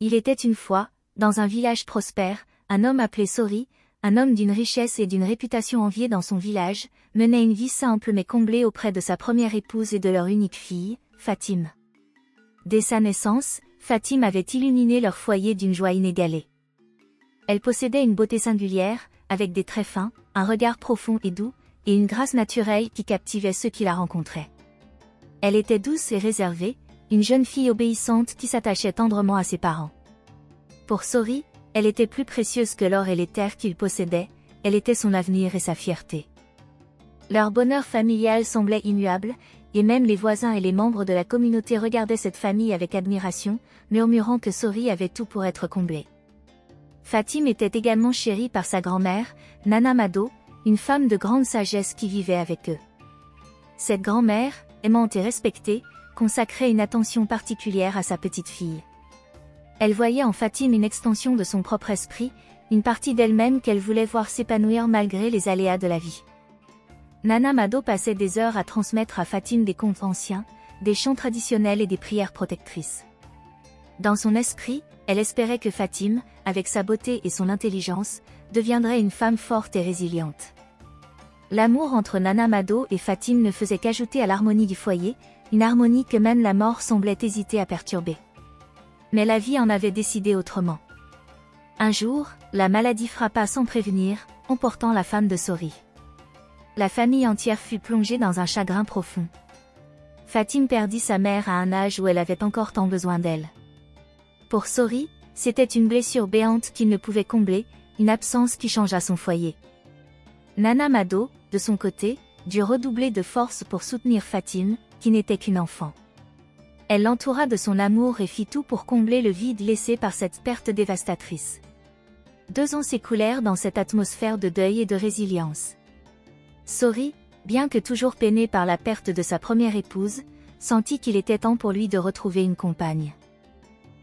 Il était une fois, dans un village prospère, un homme appelé Sori, un homme d'une richesse et d'une réputation enviée dans son village, menait une vie simple mais comblée auprès de sa première épouse et de leur unique fille, Fatime. Dès sa naissance, Fatime avait illuminé leur foyer d'une joie inégalée. Elle possédait une beauté singulière, avec des traits fins, un regard profond et doux, et une grâce naturelle qui captivait ceux qui la rencontraient. Elle était douce et réservée, une jeune fille obéissante qui s'attachait tendrement à ses parents. Pour Sori, elle était plus précieuse que l'or et les terres qu'il possédait, elle était son avenir et sa fierté. Leur bonheur familial semblait immuable, et même les voisins et les membres de la communauté regardaient cette famille avec admiration, murmurant que Sori avait tout pour être comblée. Fatime était également chérie par sa grand-mère, Nana Mado, une femme de grande sagesse qui vivait avec eux. Cette grand-mère, aimante et respectée, consacrait une attention particulière à sa petite fille. Elle voyait en Fatime une extension de son propre esprit, une partie d'elle-même qu'elle voulait voir s'épanouir malgré les aléas de la vie. Nana Mado passait des heures à transmettre à Fatime des contes anciens, des chants traditionnels et des prières protectrices. Dans son esprit, elle espérait que Fatime, avec sa beauté et son intelligence, deviendrait une femme forte et résiliente. L'amour entre Nana Mado et Fatime ne faisait qu'ajouter à l'harmonie du foyer, une harmonie que même la mort semblait hésiter à perturber. Mais la vie en avait décidé autrement. Un jour, la maladie frappa sans prévenir, emportant la femme de Sori. La famille entière fut plongée dans un chagrin profond. Fatime perdit sa mère à un âge où elle avait encore tant besoin d'elle. Pour Sori, c'était une blessure béante qu'il ne pouvait combler, une absence qui changea son foyer. Nana Mado, de son côté, dut redoubler de force pour soutenir Fatime, qui n'était qu'une enfant. Elle l'entoura de son amour et fit tout pour combler le vide laissé par cette perte dévastatrice. 2 ans s'écoulèrent dans cette atmosphère de deuil et de résilience. Sori, bien que toujours peiné par la perte de sa première épouse, sentit qu'il était temps pour lui de retrouver une compagne.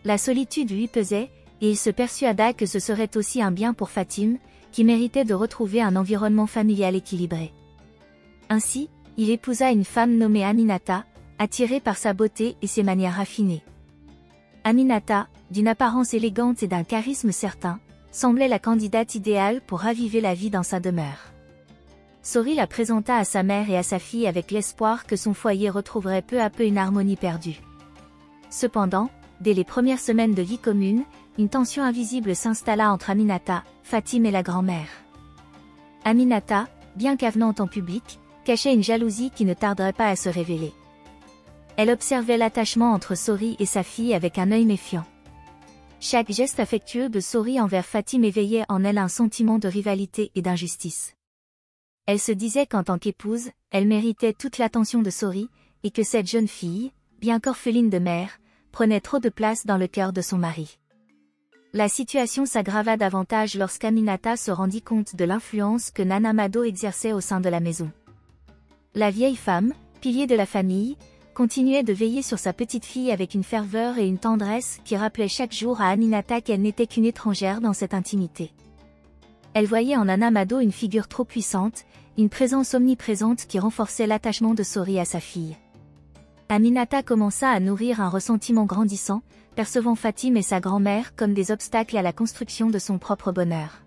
La solitude lui pesait, et il se persuada que ce serait aussi un bien pour Fatime, qui méritait de retrouver un environnement familial équilibré. Ainsi, il épousa une femme nommée Aminata, attirée par sa beauté et ses manières raffinées. Aminata, d'une apparence élégante et d'un charisme certain, semblait la candidate idéale pour raviver la vie dans sa demeure. Sori la présenta à sa mère et à sa fille avec l'espoir que son foyer retrouverait peu à peu une harmonie perdue. Cependant, dès les premières semaines de vie commune, une tension invisible s'installa entre Aminata, Fatime et la grand-mère. Aminata, bien qu'avenante en public, cachait une jalousie qui ne tarderait pas à se révéler. Elle observait l'attachement entre Sori et sa fille avec un œil méfiant. Chaque geste affectueux de Sori envers Fatime éveillait en elle un sentiment de rivalité et d'injustice. Elle se disait qu'en tant qu'épouse, elle méritait toute l'attention de Sori, et que cette jeune fille, bien qu'orpheline de mère, prenait trop de place dans le cœur de son mari. La situation s'aggrava davantage lorsqu'Aminata se rendit compte de l'influence que Nana Mado exerçait au sein de la maison. La vieille femme, pilier de la famille, continuait de veiller sur sa petite fille avec une ferveur et une tendresse qui rappelaient chaque jour à Aminata qu'elle n'était qu'une étrangère dans cette intimité. Elle voyait en Nana Mado une figure trop puissante, une présence omniprésente qui renforçait l'attachement de Sori à sa fille. Aminata commença à nourrir un ressentiment grandissant, percevant Fatime et sa grand-mère comme des obstacles à la construction de son propre bonheur.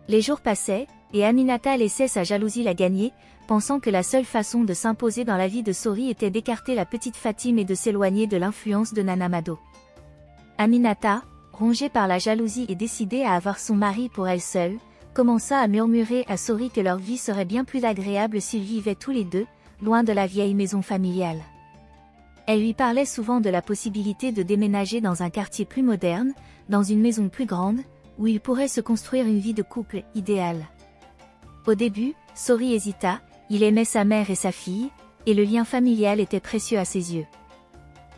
Les jours passaient, et Aminata laissait sa jalousie la gagner, pensant que la seule façon de s'imposer dans la vie de Sori était d'écarter la petite Fatime et de s'éloigner de l'influence de Nana Mado. Aminata, rongée par la jalousie et décidée à avoir son mari pour elle seule, commença à murmurer à Sori que leur vie serait bien plus agréable s'ils vivaient tous les deux, loin de la vieille maison familiale. Elle lui parlait souvent de la possibilité de déménager dans un quartier plus moderne, dans une maison plus grande, où ils pourraient se construire une vie de couple idéale. Au début, Sori hésita, il aimait sa mère et sa fille, et le lien familial était précieux à ses yeux.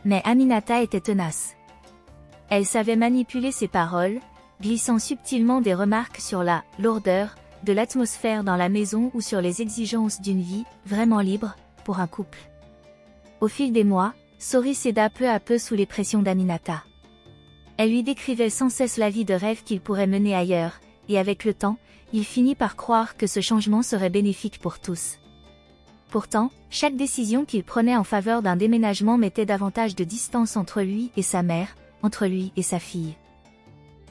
Mais Aminata était tenace. Elle savait manipuler ses paroles, glissant subtilement des remarques sur la lourdeur de l'atmosphère dans la maison ou sur les exigences d'une vie vraiment libre pour un couple. Au fil des mois, Sori céda peu à peu sous les pressions d'Aminata. Elle lui décrivait sans cesse la vie de rêve qu'il pourrait mener ailleurs, et avec le temps, il finit par croire que ce changement serait bénéfique pour tous. Pourtant, chaque décision qu'il prenait en faveur d'un déménagement mettait davantage de distance entre lui et sa mère, entre lui et sa fille.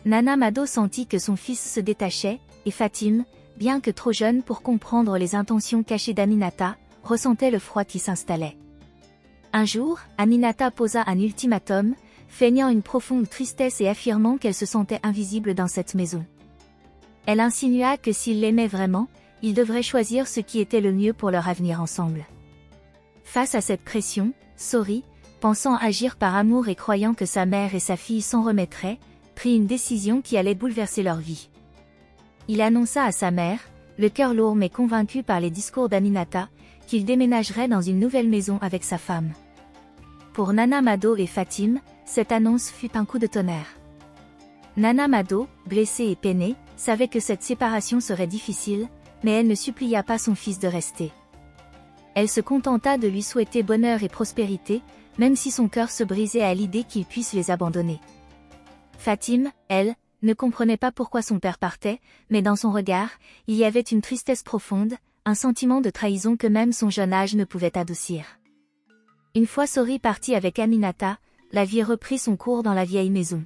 Nana Mado sentit que son fils se détachait, et Fatim, bien que trop jeune pour comprendre les intentions cachées d'Aminata, ressentait le froid qui s'installait. Un jour, Aminata posa un ultimatum, feignant une profonde tristesse et affirmant qu'elle se sentait invisible dans cette maison. Elle insinua que s'il l'aimait vraiment, ils devraient choisir ce qui était le mieux pour leur avenir ensemble. Face à cette pression, Sori, pensant agir par amour et croyant que sa mère et sa fille s'en remettraient, prit une décision qui allait bouleverser leur vie. Il annonça à sa mère, le cœur lourd mais convaincu par les discours d'Aminata, qu'il déménagerait dans une nouvelle maison avec sa femme. Pour Nana Mado et Fatim, cette annonce fut un coup de tonnerre. Nana Mado, blessée et peinée, savait que cette séparation serait difficile, mais elle ne supplia pas son fils de rester. Elle se contenta de lui souhaiter bonheur et prospérité, même si son cœur se brisait à l'idée qu'il puisse les abandonner. Fatim, elle, ne comprenait pas pourquoi son père partait, mais dans son regard, il y avait une tristesse profonde, un sentiment de trahison que même son jeune âge ne pouvait adoucir. Une fois Sori parti avec Aminata, la vie reprit son cours dans la vieille maison.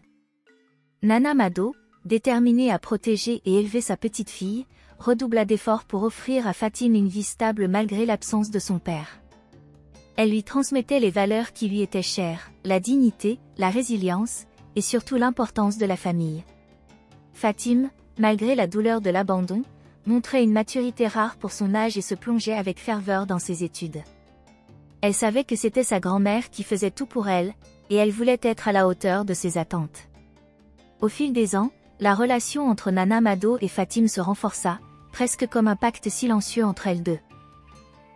Nana Mado, déterminée à protéger et élever sa petite fille, redoubla d'efforts pour offrir à Fatim une vie stable malgré l'absence de son père. Elle lui transmettait les valeurs qui lui étaient chères, la dignité, la résilience, et surtout l'importance de la famille. Fatim, malgré la douleur de l'abandon, montrait une maturité rare pour son âge et se plongeait avec ferveur dans ses études. Elle savait que c'était sa grand-mère qui faisait tout pour elle, et elle voulait être à la hauteur de ses attentes. Au fil des ans, la relation entre Nana Mado et Fatim se renforça, presque comme un pacte silencieux entre elles deux.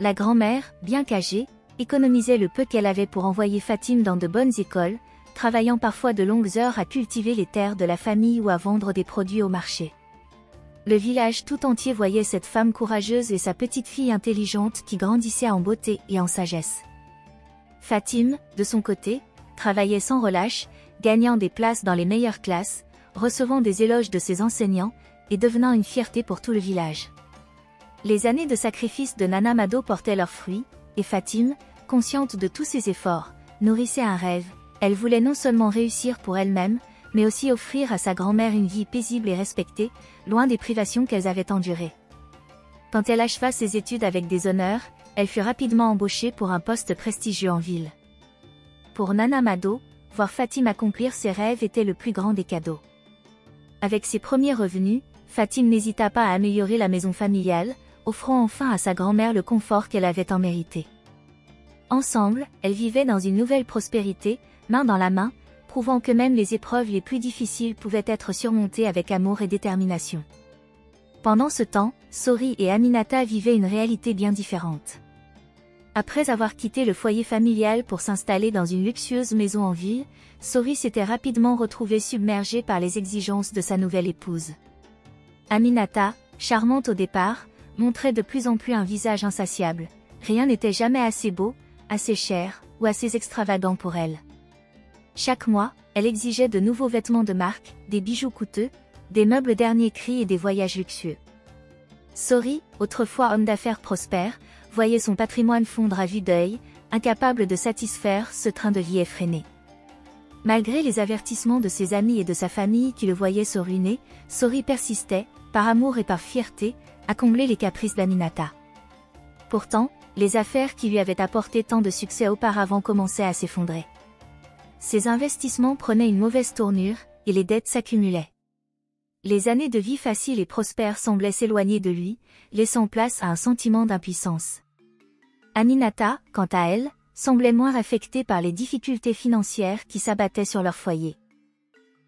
La grand-mère, bien qu'âgée, économisait le peu qu'elle avait pour envoyer Fatim dans de bonnes écoles, travaillant parfois de longues heures à cultiver les terres de la famille ou à vendre des produits au marché. Le village tout entier voyait cette femme courageuse et sa petite fille intelligente qui grandissait en beauté et en sagesse. Fatim, de son côté, travaillait sans relâche, gagnant des places dans les meilleures classes, recevant des éloges de ses enseignants, et devenant une fierté pour tout le village. Les années de sacrifice de Nana Mado portaient leurs fruits, et Fatim, consciente de tous ses efforts, nourrissait un rêve. Elle voulait non seulement réussir pour elle-même, mais aussi offrir à sa grand-mère une vie paisible et respectée, loin des privations qu'elles avaient endurées. Quand elle acheva ses études avec des honneurs, elle fut rapidement embauchée pour un poste prestigieux en ville. Pour Nana Mado, voir Fatim accomplir ses rêves était le plus grand des cadeaux. Avec ses premiers revenus, Fatim n'hésita pas à améliorer la maison familiale, offrant enfin à sa grand-mère le confort qu'elle avait tant mérité. Ensemble, elles vivaient dans une nouvelle prospérité, main dans la main, prouvant que même les épreuves les plus difficiles pouvaient être surmontées avec amour et détermination. Pendant ce temps, Sori et Aminata vivaient une réalité bien différente. Après avoir quitté le foyer familial pour s'installer dans une luxueuse maison en ville, Sori s'était rapidement retrouvée submergée par les exigences de sa nouvelle épouse. Aminata, charmante au départ, montrait de plus en plus un visage insatiable. Rien n'était jamais assez beau, assez cher, ou assez extravagant pour elle. Chaque mois, elle exigeait de nouveaux vêtements de marque, des bijoux coûteux, des meubles dernier cri et des voyages luxueux. Sori, autrefois homme d'affaires prospère, voyait son patrimoine fondre à vue d'œil, incapable de satisfaire ce train de vie effréné. Malgré les avertissements de ses amis et de sa famille qui le voyaient se ruiner, Sori persistait, par amour et par fierté, à combler les caprices d'Aminata. Pourtant, les affaires qui lui avaient apporté tant de succès auparavant commençaient à s'effondrer. Ses investissements prenaient une mauvaise tournure, et les dettes s'accumulaient. Les années de vie facile et prospère semblaient s'éloigner de lui, laissant place à un sentiment d'impuissance. Aminata, quant à elle, semblait moins affectée par les difficultés financières qui s'abattaient sur leur foyer.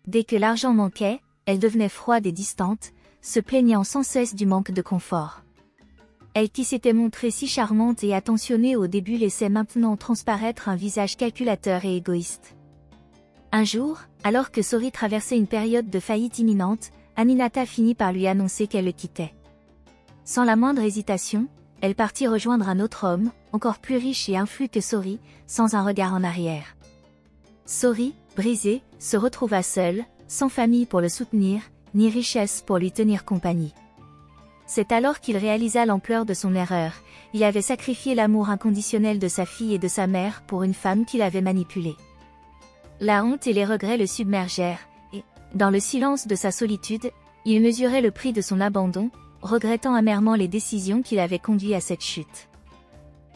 Dès que l'argent manquait, elle devenait froide et distante, se plaignant sans cesse du manque de confort. Elle qui s'était montrée si charmante et attentionnée au début laissait maintenant transparaître un visage calculateur et égoïste. Un jour, alors que Sori traversait une période de faillite imminente, Aminata finit par lui annoncer qu'elle le quittait. Sans la moindre hésitation, elle partit rejoindre un autre homme, encore plus riche et influent que Sori, sans un regard en arrière. Sori, brisé, se retrouva seul, sans famille pour le soutenir, ni richesse pour lui tenir compagnie. C'est alors qu'il réalisa l'ampleur de son erreur. Il avait sacrifié l'amour inconditionnel de sa fille et de sa mère pour une femme qu'il avait manipulée. La honte et les regrets le submergèrent, et, dans le silence de sa solitude, il mesurait le prix de son abandon, regrettant amèrement les décisions qui l'avaient conduit à cette chute.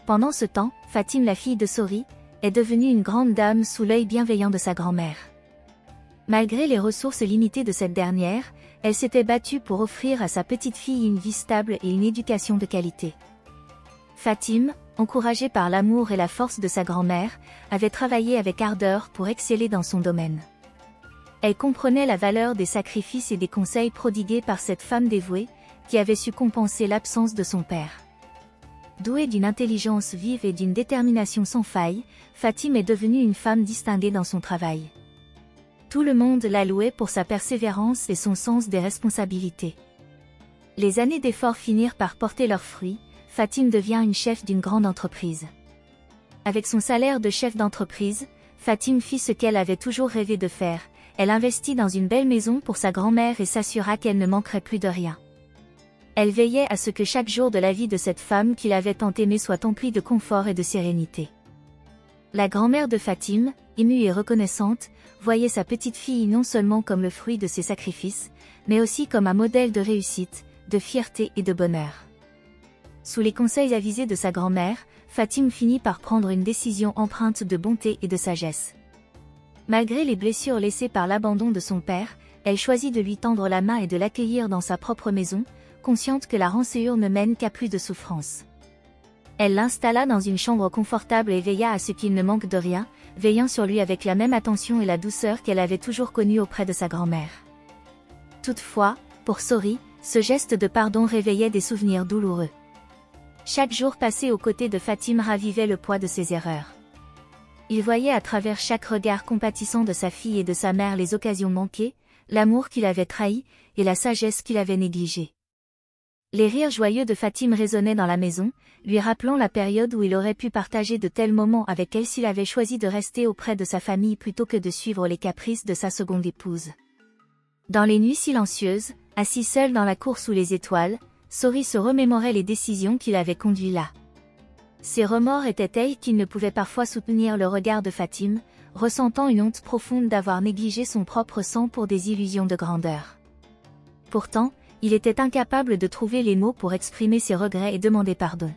Pendant ce temps, Fatime, la fille de Sori, est devenue une grande dame sous l'œil bienveillant de sa grand-mère. Malgré les ressources limitées de cette dernière, elle s'était battue pour offrir à sa petite fille une vie stable et une éducation de qualité. Fatime, encouragée par l'amour et la force de sa grand-mère, avait travaillé avec ardeur pour exceller dans son domaine. Elle comprenait la valeur des sacrifices et des conseils prodigués par cette femme dévouée, qui avait su compenser l'absence de son père. Douée d'une intelligence vive et d'une détermination sans faille, Fatime est devenue une femme distinguée dans son travail. Tout le monde la louait pour sa persévérance et son sens des responsabilités. Les années d'efforts finirent par porter leurs fruits, Fatime devient une chef d'une grande entreprise. Avec son salaire de chef d'entreprise, Fatime fit ce qu'elle avait toujours rêvé de faire, elle investit dans une belle maison pour sa grand-mère et s'assura qu'elle ne manquerait plus de rien. Elle veillait à ce que chaque jour de la vie de cette femme qu'il avait tant aimée soit empli de confort et de sérénité. La grand-mère de Fatime, émue et reconnaissante, voyait sa petite fille non seulement comme le fruit de ses sacrifices, mais aussi comme un modèle de réussite, de fierté et de bonheur. Sous les conseils avisés de sa grand-mère, Fatime finit par prendre une décision empreinte de bonté et de sagesse. Malgré les blessures laissées par l'abandon de son père, elle choisit de lui tendre la main et de l'accueillir dans sa propre maison, consciente que la rançure ne mène qu'à plus de souffrance. Elle l'installa dans une chambre confortable et veilla à ce qu'il ne manque de rien, veillant sur lui avec la même attention et la douceur qu'elle avait toujours connue auprès de sa grand-mère. Toutefois, pour Sori, ce geste de pardon réveillait des souvenirs douloureux. Chaque jour passé aux côtés de Fatime ravivait le poids de ses erreurs. Il voyait à travers chaque regard compatissant de sa fille et de sa mère les occasions manquées, l'amour qu'il avait trahi, et la sagesse qu'il avait négligée. Les rires joyeux de Fatime résonnaient dans la maison, lui rappelant la période où il aurait pu partager de tels moments avec elle s'il avait choisi de rester auprès de sa famille plutôt que de suivre les caprices de sa seconde épouse. Dans les nuits silencieuses, assis seul dans la cour sous les étoiles, Sori se remémorait les décisions qui l'avaient conduit là. Ses remords étaient tels qu'il ne pouvait parfois soutenir le regard de Fatime, ressentant une honte profonde d'avoir négligé son propre sang pour des illusions de grandeur. Pourtant, il était incapable de trouver les mots pour exprimer ses regrets et demander pardon.